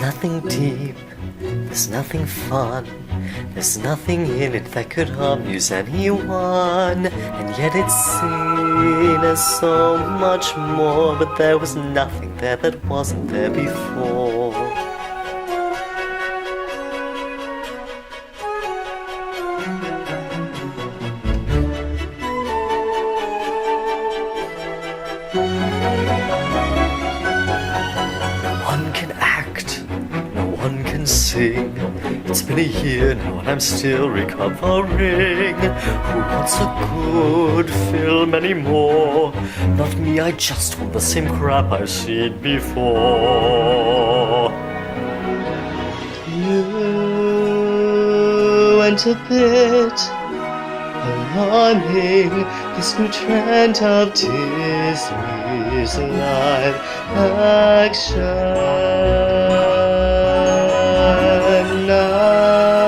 nothing deep, there's nothing fun, there's nothing in it that could amuse anyone, and yet it's seen as so much more, but there was nothing there that wasn't there before. Sing. It's been a year now and I'm still recovering. Who wants a good film anymore? Not me, I just want the same crap I've seen before. You went a bit alarming, this new trend of Disney's live action. Now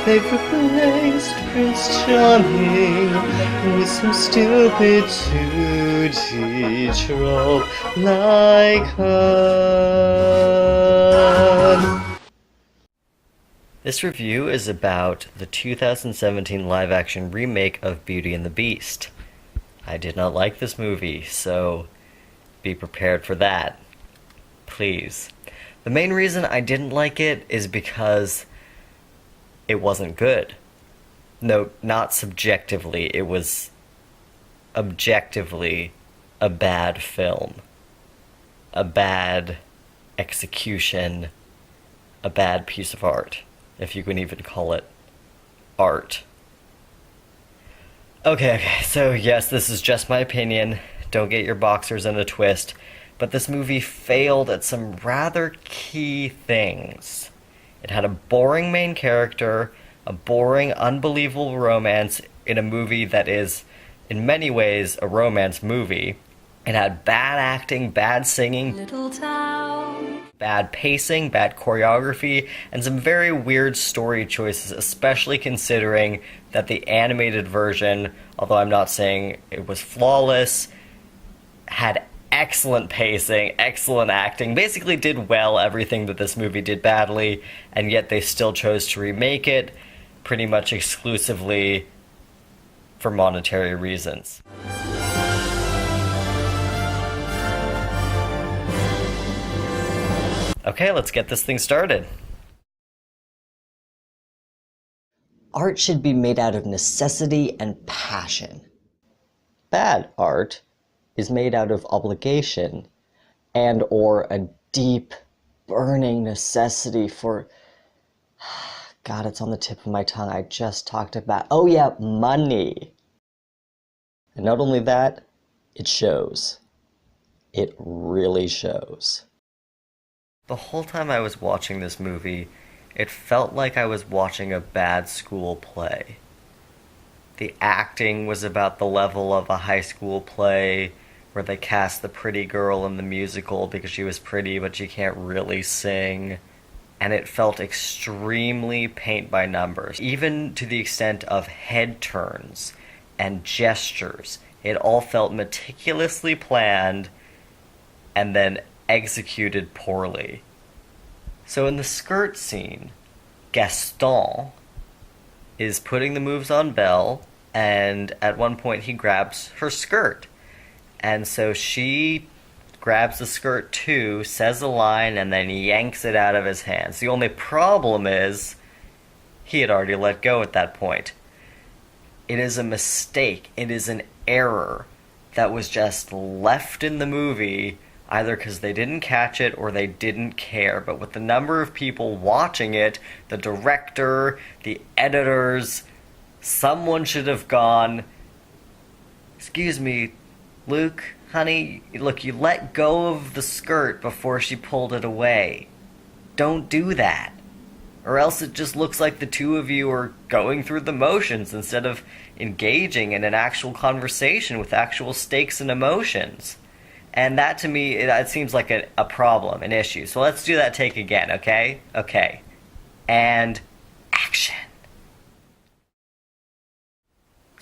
they've replaced Prince Charming with some stupid 2D trope like Han. This review is about the 2017 live-action remake of Beauty and the Beast. I did not like this movie, so be prepared for that. Please. The main reason I didn't like it is because it wasn't good. No, not subjectively. It was objectively a bad film. A bad execution. A bad piece of art, if you can even call it art. Okay, so yes, this is just my opinion. Don't get your boxers in a twist. But this movie failed at some rather key things. It had a boring main character, a boring, unbelievable romance in a movie that is, in many ways, a romance movie. It had bad acting, bad singing, little town, bad pacing, bad choreography, and some very weird story choices, especially considering that the animated version, although I'm not saying it was flawless, had excellent pacing, excellent acting, basically did well everything that this movie did badly, and yet they still chose to remake it pretty much exclusively for monetary reasons. Okay, let's get this thing started. Art should be made out of necessity and passion. Bad art is made out of obligation and or a deep, burning necessity for... God, it's on the tip of my tongue. I just talked about... Oh yeah, money. And not only that, it shows. It really shows. The whole time I was watching this movie, it felt like I was watching a bad school play. The acting was about the level of a high school play where they cast the pretty girl in the musical because she was pretty but she can't really sing. And it felt extremely paint by numbers, even to the extent of head turns and gestures. It all felt meticulously planned and then executed poorly. So in the skirt scene, Gaston is putting the moves on Belle, and at one point he grabs her skirt. And so she grabs the skirt too, says a line, and then yanks it out of his hands. The only problem is, he had already let go at that point. It is a mistake. It is an error that was just left in the movie, either because they didn't catch it or they didn't care. But with the number of people watching it, the director, the editors, someone should have gone, "Excuse me, Luke, honey, look, you let go of the skirt before she pulled it away. Don't do that. Or else it just looks like the two of you are going through the motions instead of engaging in an actual conversation with actual stakes and emotions." And that, to me, it seems like a problem, an issue. So let's do that take again, okay? Okay. And action.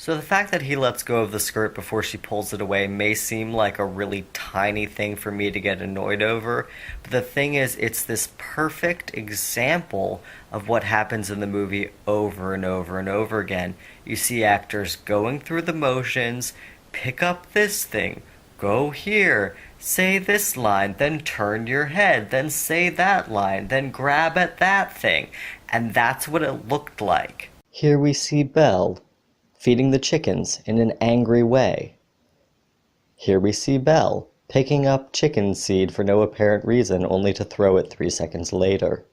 So the fact that he lets go of the skirt before she pulls it away may seem like a really tiny thing for me to get annoyed over, but the thing is, it's this perfect example of what happens in the movie over and over and over again. You see actors going through the motions, pick up this thing, go here, say this line, then turn your head, then say that line, then grab at that thing, and that's what it looked like. Here we see Belle feeding the chickens in an angry way. Here we see Belle picking up chicken seed for no apparent reason, only to throw it 3 seconds later.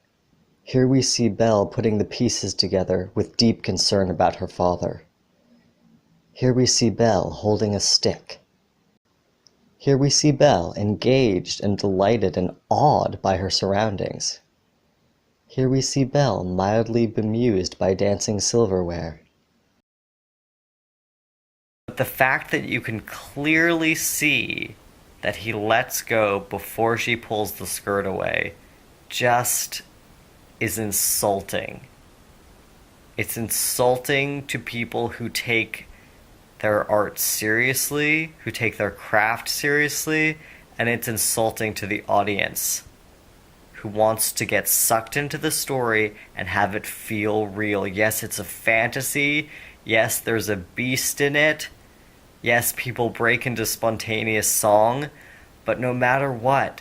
Here we see Belle putting the pieces together with deep concern about her father. Here we see Belle holding a stick. Here we see Belle engaged and delighted and awed by her surroundings. Here we see Belle mildly bemused by dancing silverware. But the fact that you can clearly see that he lets go before she pulls the skirt away just is insulting. It's insulting to people who take their art seriously, who take their craft seriously, and it's insulting to the audience who wants to get sucked into the story and have it feel real. Yes, it's a fantasy. Yes, there's a beast in it. Yes, people break into spontaneous song, but no matter what,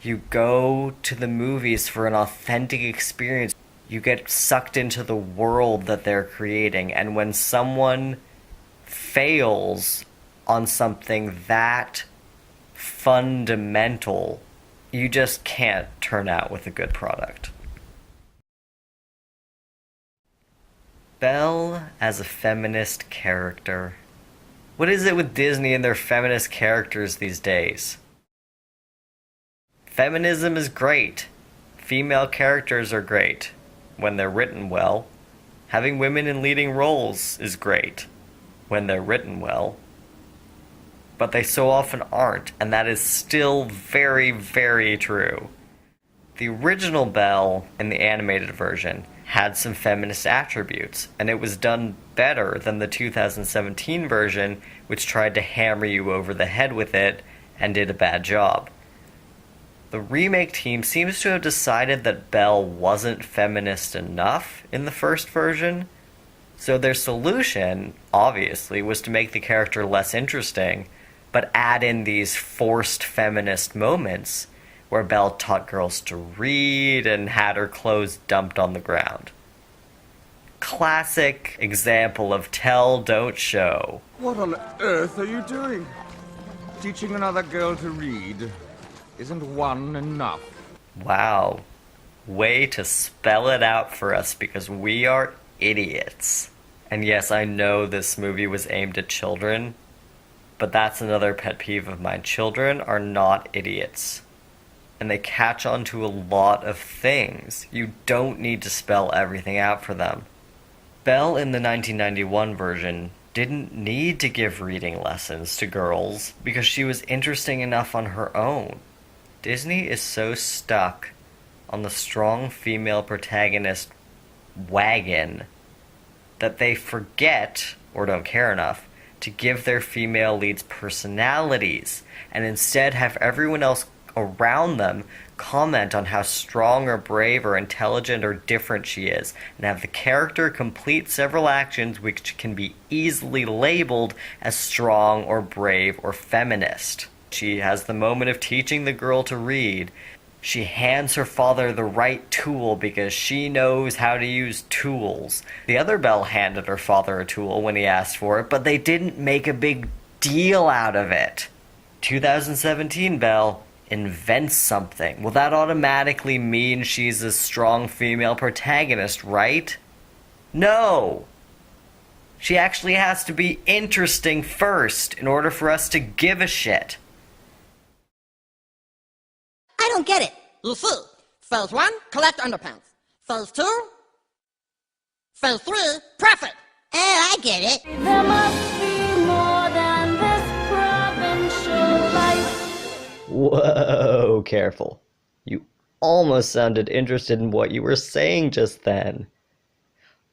you go to the movies for an authentic experience. You get sucked into the world that they're creating, and when someone fails on something that fundamental, you just can't turn out with a good product. Belle as a feminist character. What is it with Disney and their feminist characters these days? Feminism is great. Female characters are great when they're written well. Having women in leading roles is great when they're written well. But they so often aren't, and that is still very, very true. The original Belle in the animated version had some feminist attributes, and it was done better than the 2017 version, which tried to hammer you over the head with it and did a bad job. The remake team seems to have decided that Belle wasn't feminist enough in the first version, so their solution, obviously, was to make the character less interesting, but add in these forced feminist moments where Belle taught girls to read and had her clothes dumped on the ground. Classic example of tell, don't show. What on earth are you doing? Teaching another girl to read? Isn't one enough? Wow. Way to spell it out for us because we are idiots. And yes, I know this movie was aimed at children, but that's another pet peeve of mine. Children are not idiots. And they catch on to a lot of things. You don't need to spell everything out for them. Belle in the 1991 version didn't need to give reading lessons to girls because she was interesting enough on her own. Disney is so stuck on the strong female protagonist wagon that they forget, or don't care enough, to give their female leads personalities, and instead have everyone else around them comment on how strong or brave or intelligent or different she is, and have the character complete several actions which can be easily labeled as strong or brave or feminist. She has the moment of teaching the girl to read. She hands her father the right tool because she knows how to use tools. The other Belle handed her father a tool when he asked for it, but they didn't make a big deal out of it. 2017 Belle invents something. Well, that automatically means she's a strong female protagonist, right? No! She actually has to be interesting first in order for us to give a shit. I don't get it. You see, phase 1, collect underpants. Phase 2, phase 3, profit. Oh, I get it. There must be more than this provincial life. Whoa, careful. You almost sounded interested in what you were saying just then.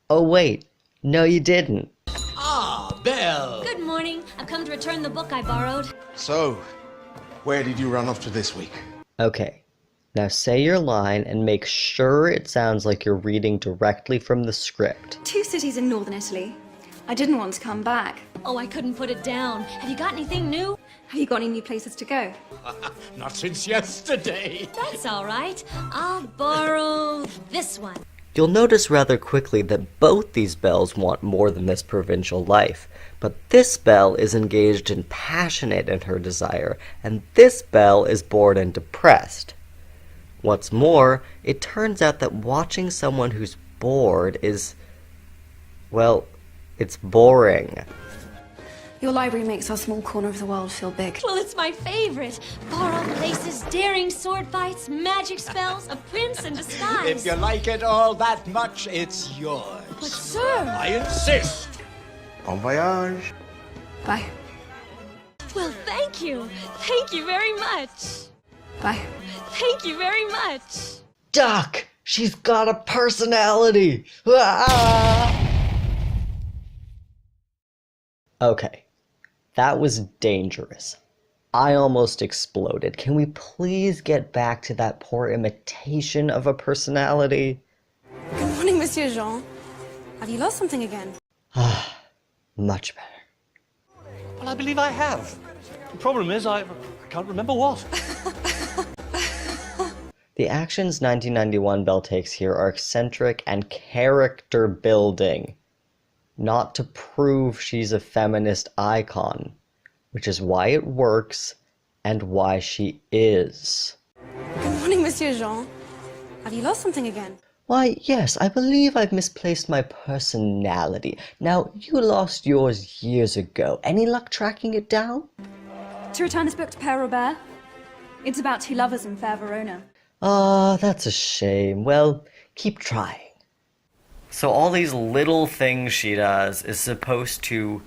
Oh wait, no you didn't. Oh, in the book I borrowed. So, where did you run off to this week? Okay, now say your line and make sure it sounds like you're reading directly from the script. 2 cities in northern Italy. I didn't want to come back. Oh, I couldn't put it down. Have you got anything new? Have you got any new places to go? Not since yesterday. That's all right. I'll borrow this one. You'll notice rather quickly that both these Belles want more than this provincial life, but this Belle is engaged and passionate in her desire, and this Belle is bored and depressed. What's more, it turns out that watching someone who's bored is, well, it's boring. Your library makes our small corner of the world feel big. Well, it's my favorite. Borrowed places, daring sword fights, magic spells, a prince in disguise. If you like it all that much, it's yours. But sir... I insist. Bon voyage. Bye. Well, thank you. Thank you very much. Bye. Thank you very much. Duck! She's got a personality! Ah! Okay, that was dangerous. I almost exploded. Can we please get back to that poor imitation of a personality? Good morning, Monsieur Jean. Have you lost something again? Much better. Well, I believe I have. The problem is, I can't remember what. The actions 1991 Belle takes here are eccentric and character building, not to prove she's a feminist icon, which is why it works and why she is. Good morning, Monsieur Jean. Have you lost something again? Why, yes, I believe I've misplaced my personality. Now, you lost yours years ago. Any luck tracking it down? To return this book to Père Robert? It's about 2 lovers in fair Verona. Ah, that's a shame. Well, keep trying. So all these little things she does is supposed to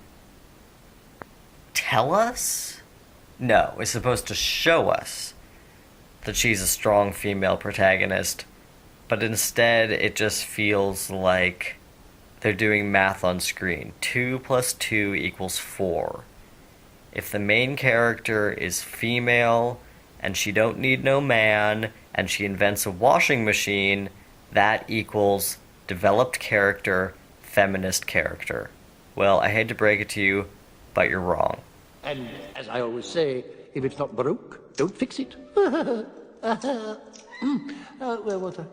tell us? No, it's supposed to show us that she's a strong female protagonist. But instead, it just feels like they're doing math on screen. 2 + 2 = 4. If the main character is female, and she don't need no man, and she invents a washing machine, that equals developed character, feminist character. Well, I hate to break it to you, but you're wrong. And as I always say, if it's not broke, don't fix it. Where was I?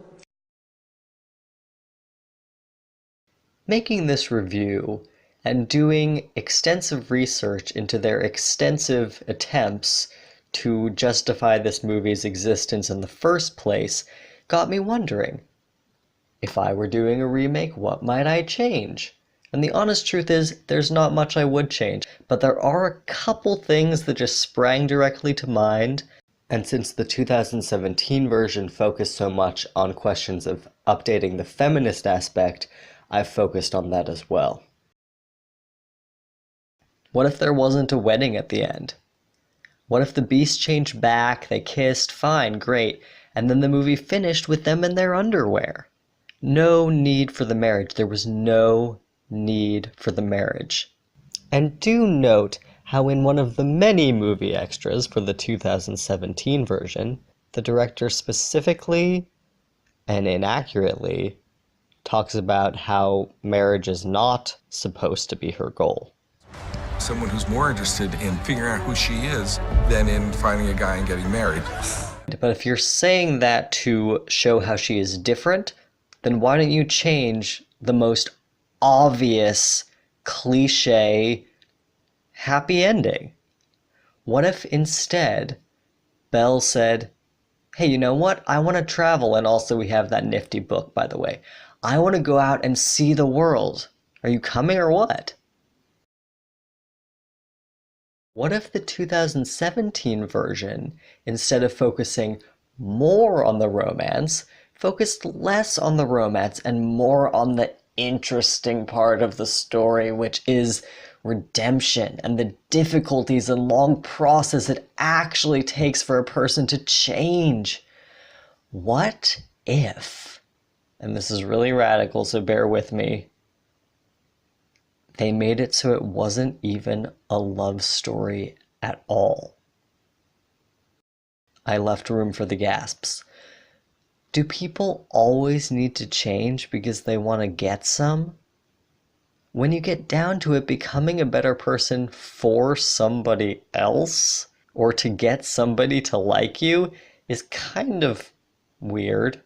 Making this review and doing extensive research into their extensive attempts to justify this movie's existence in the first place got me wondering, if I were doing a remake, what might I change? And the honest truth is, there's not much I would change, but there are a couple things that just sprang directly to mind, and since the 2017 version focused so much on questions of updating the feminist aspect, I've focused on that as well. What if there wasn't a wedding at the end? What if the Beast changed back, they kissed, fine, great, and then the movie finished with them in their underwear? No need for the marriage. There was no need for the marriage. And do note how in one of the many movie extras for the 2017 version, the director specifically and inaccurately talks about how marriage is not supposed to be her goal. Someone who's more interested in figuring out who she is than in finding a guy and getting married. But if you're saying that to show how she is different, then why don't you change the most obvious, cliche, happy ending? What if instead Belle said, hey, you know what? I want to travel, and also we have that nifty book, by the way. I want to go out and see the world. Are you coming or what? What if the 2017 version, instead of focusing more on the romance, focused less on the romance and more on the interesting part of the story, which is redemption and the difficulties and long process it actually takes for a person to change? What if, and this is really radical, so bear with me, They made it so it wasn't even a love story at all. I left room for the gasps. Do people always need to change because they want to get some? When you get down to it, becoming a better person for somebody else, or to get somebody to like you, is kind of weird.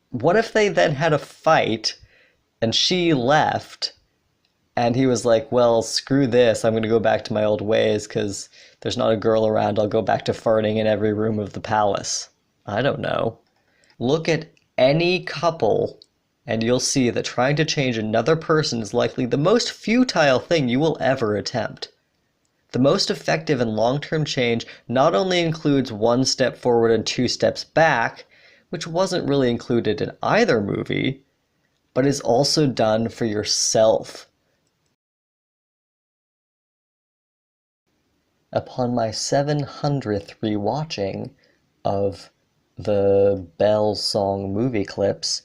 What if they then had a fight, and she left, and he was like, well, screw this, I'm going to go back to my old ways because there's not a girl around, I'll go back to farting in every room of the palace. I don't know. Look at any couple and you'll see that trying to change another person is likely the most futile thing you will ever attempt. The most effective and long-term change not only includes 1 step forward and 2 steps back, which wasn't really included in either movie, but is also done for yourself. Upon my 700th rewatching of the Belle song movie clips,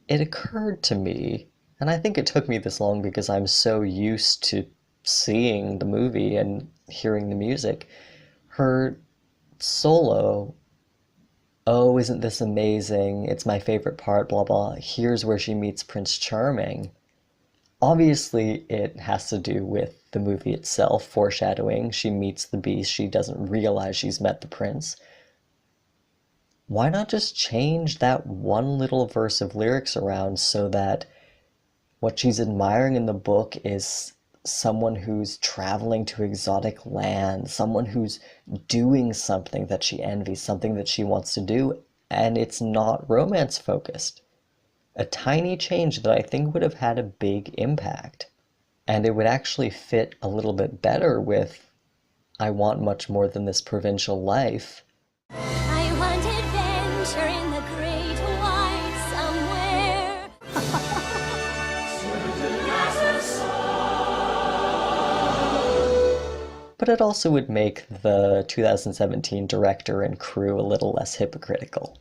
it occurred to me, and I think it took me this long because I'm so used to seeing the movie and hearing the music, her solo, oh, isn't this amazing, it's my favorite part, blah blah, here's where she meets Prince Charming. Obviously, it has to do with the movie itself, foreshadowing. She meets the Beast, she doesn't realize she's met the prince. Why not just change that one little verse of lyrics around so that what she's admiring in the book is someone who's traveling to exotic lands, someone who's doing something that she envies, something that she wants to do, and it's not romance focused. A tiny change that I think would have had a big impact. And it would actually fit a little bit better with I want much more than this provincial life. I want adventure in the great wide somewhere. But it also would make the 2017 director and crew a little less hypocritical.